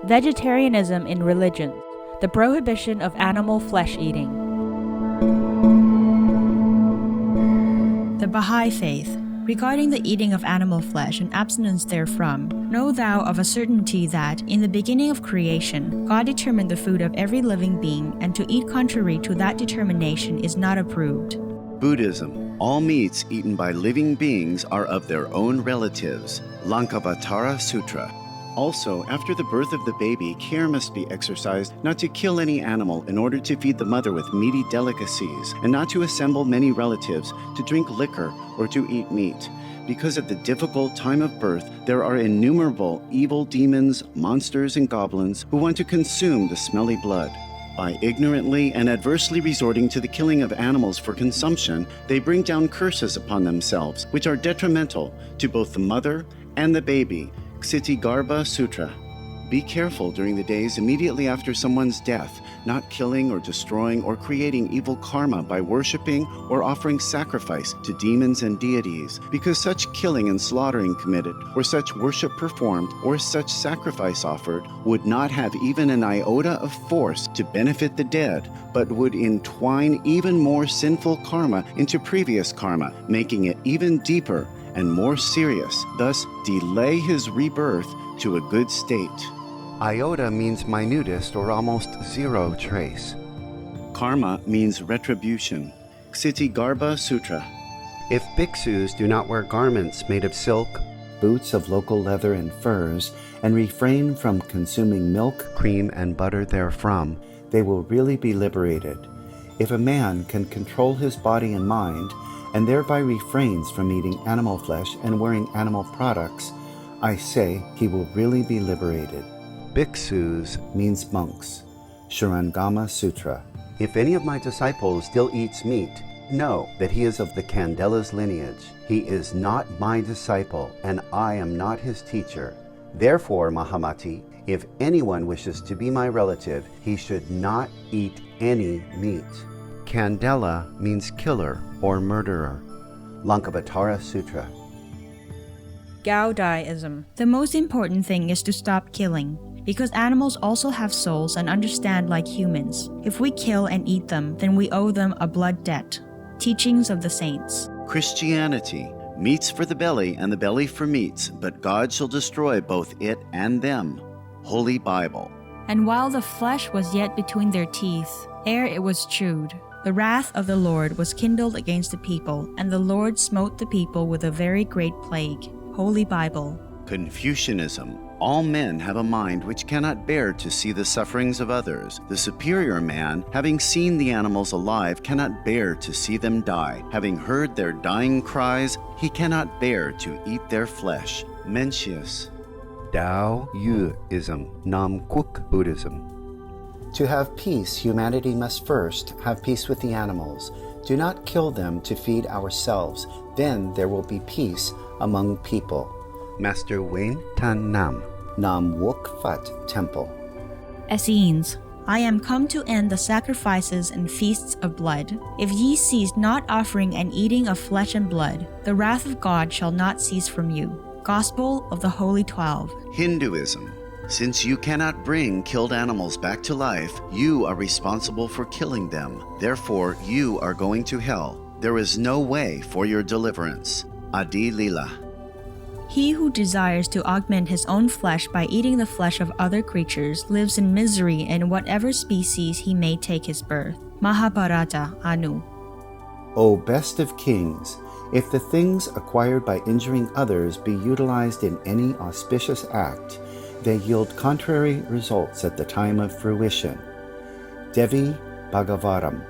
Vegetarianism in religions, the prohibition of animal flesh eating. The Baha'i Faith. Regarding the eating of animal flesh and abstinence therefrom, know thou of a certainty that, in the beginning of creation, God determined the food of every living being, and to eat contrary to that determination is not approved. Buddhism. All meats eaten by living beings are of their own relatives. Lankavatara Sutra. Also, after the birth of the baby, care must be exercised not to kill any animal in order to feed the mother with meaty delicacies, and not to assemble many relatives to drink liquor or to eat meat. Because at the difficult time of birth, there are innumerable evil demons, monsters, and goblins who want to consume the smelly blood. By ignorantly and adversely resorting to the killing of animals for consumption, they bring down curses upon themselves, which are detrimental to both the mother and the baby. Ksitigarbha Sutra. Be careful during the days immediately after someone's death, not killing or destroying or creating evil karma by worshiping or offering sacrifice to demons and deities, because such killing and slaughtering committed, or such worship performed, or such sacrifice offered, would not have even an iota of force to benefit the dead, but would entwine even more sinful karma into previous karma, making it even deeper and more serious, thus delay his rebirth to a good state. Iota means minutest or almost zero trace. Karma means retribution. Ksitigarbha Sutra. If bhikshus do not wear garments made of silk, boots of local leather and furs, and refrain from consuming milk, cream, and butter therefrom, they will really be liberated. If a man can control his body and mind, and thereby refrains from eating animal flesh and wearing animal products, I say he will really be liberated. Bhikshus means monks. Shurangama Sutra. If any of my disciples still eats meat, know that he is of the Candela's lineage. He is not my disciple, and I am not his teacher. Therefore, Mahamati, if anyone wishes to be my relative, he should not eat any meat. Candela means killer or murderer. Lankavatara Sutra. Gaudaism. The most important thing is to stop killing, because animals also have souls and understand like humans. If we kill and eat them, then we owe them a blood debt. Teachings of the Saints. Christianity. Meats for the belly and the belly for meats, but God shall destroy both it and them. Holy Bible. And while the flesh was yet between their teeth, ere it was chewed, the wrath of the Lord was kindled against the people, and the Lord smote the people with a very great plague. Holy Bible. Confucianism. All men have a mind which cannot bear to see the sufferings of others. The superior man, having seen the animals alive, cannot bear to see them die. Having heard their dying cries, he cannot bear to eat their flesh. Mencius. Taoism, Namkuk Buddhism. To have peace, humanity must first have peace with the animals. Do not kill them to feed ourselves. Then there will be peace among people. Master Wayne Tan Nam. Nam Wook Fat Temple. Essenes. I am come to end the sacrifices and feasts of blood. If ye cease not offering and eating of flesh and blood, the wrath of God shall not cease from you. Gospel of the Holy 12. Hinduism. Since you cannot bring killed animals back to life, you are responsible for killing them. Therefore, you are going to hell. There is no way for your deliverance. Adi Lila. He who desires to augment his own flesh by eating the flesh of other creatures lives in misery in whatever species he may take his birth. Mahabharata, Anu. O best of kings, if the things acquired by injuring others be utilized in any auspicious act, they yield contrary results at the time of fruition. Devi Bhagavatam.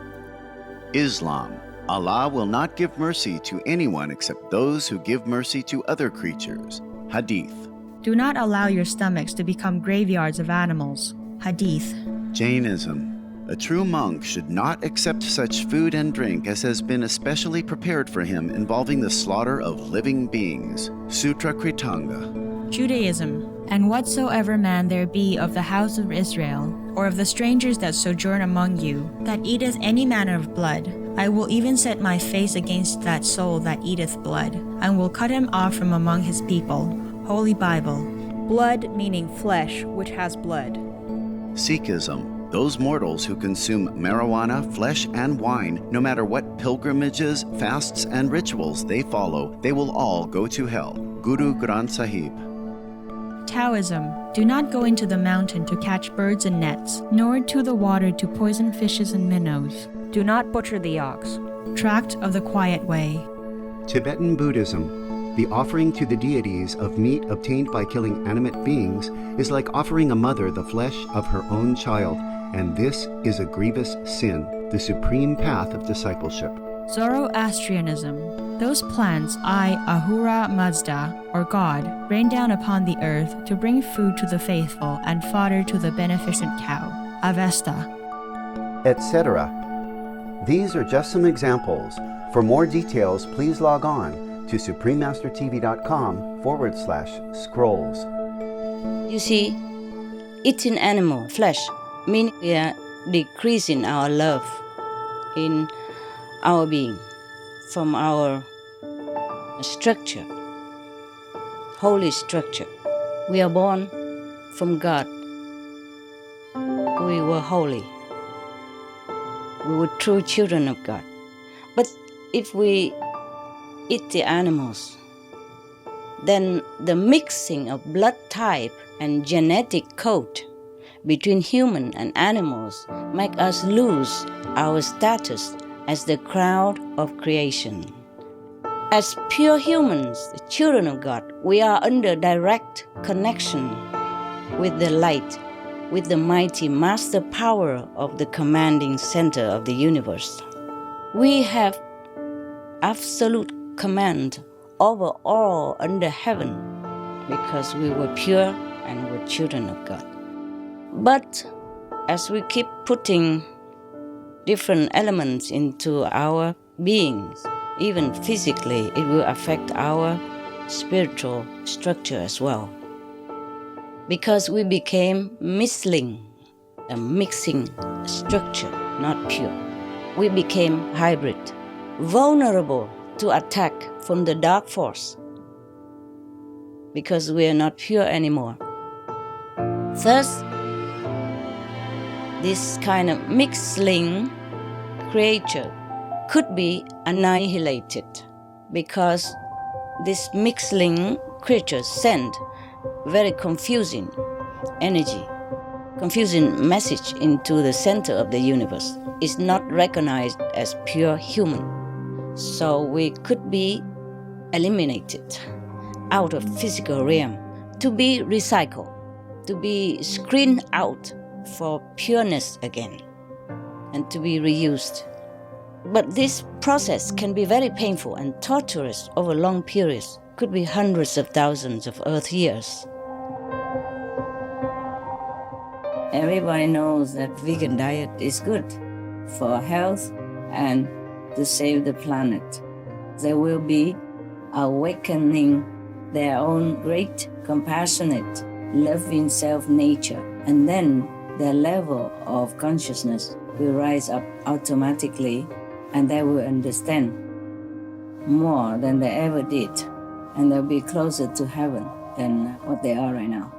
Islam. Allah will not give mercy to anyone except those who give mercy to other creatures. Hadith. Do not allow your stomachs to become graveyards of animals. Hadith. Jainism. A true monk should not accept such food and drink as has been especially prepared for him involving the slaughter of living beings. Sutra Kritanga. Judaism. And whatsoever man there be of the house of Israel, or of the strangers that sojourn among you, that eateth any manner of blood, I will even set my face against that soul that eateth blood, and will cut him off from among his people. Holy Bible. Blood meaning flesh, which has blood. Sikhism, those mortals who consume marijuana, flesh, and wine, no matter what pilgrimages, fasts, and rituals they follow, they will all go to hell. Guru Granth Sahib. Taoism, do not go into the mountain to catch birds and nets, nor to the water to poison fishes and minnows. Do not butcher the ox. Tract of the Quiet Way. Tibetan Buddhism, the offering to the deities of meat obtained by killing animate beings is like offering a mother the flesh of her own child, and this is a grievous sin, the supreme path of discipleship. Zoroastrianism, those plants Ahura Mazda, or God, rain down upon the earth to bring food to the faithful and fodder to the beneficent cow, Avesta, etc. These are just some examples. For more details, please log on to suprememastertv.com/scrolls. You see, eating animal flesh means we are decreasing our love in our being from our structure, holy structure. We are born from God. We were holy. We were true children of God. But if we eat the animals, then the mixing of blood type and genetic code between human and animals make us lose our status as the crown of creation. As pure humans, the children of God, we are under direct connection with the light, with the mighty master power of the commanding center of the universe. We have absolute command over all under heaven because we were pure and were children of God. But as we keep putting different elements into our beings, even physically, it will affect our spiritual structure as well. Because we became misling, a mixing structure, not pure. We became hybrid, vulnerable to attack from the dark force because we are not pure anymore. Thus, this kind of mixling creature could be annihilated because this mixling creature send very confusing energy, confusing message into the center of the universe. Is not recognized as pure human. So we could be eliminated out of physical realm to be recycled, to be screened out for pureness again, and to be reused. But this process can be very painful and torturous over long periods, could be hundreds of thousands of Earth years. Everybody knows that vegan diet is good for health and to save the planet. They will be awakening their own great, compassionate, loving self-nature, and then their level of consciousness will rise up automatically, and they will understand more than they ever did, and they'll be closer to heaven than what they are right now.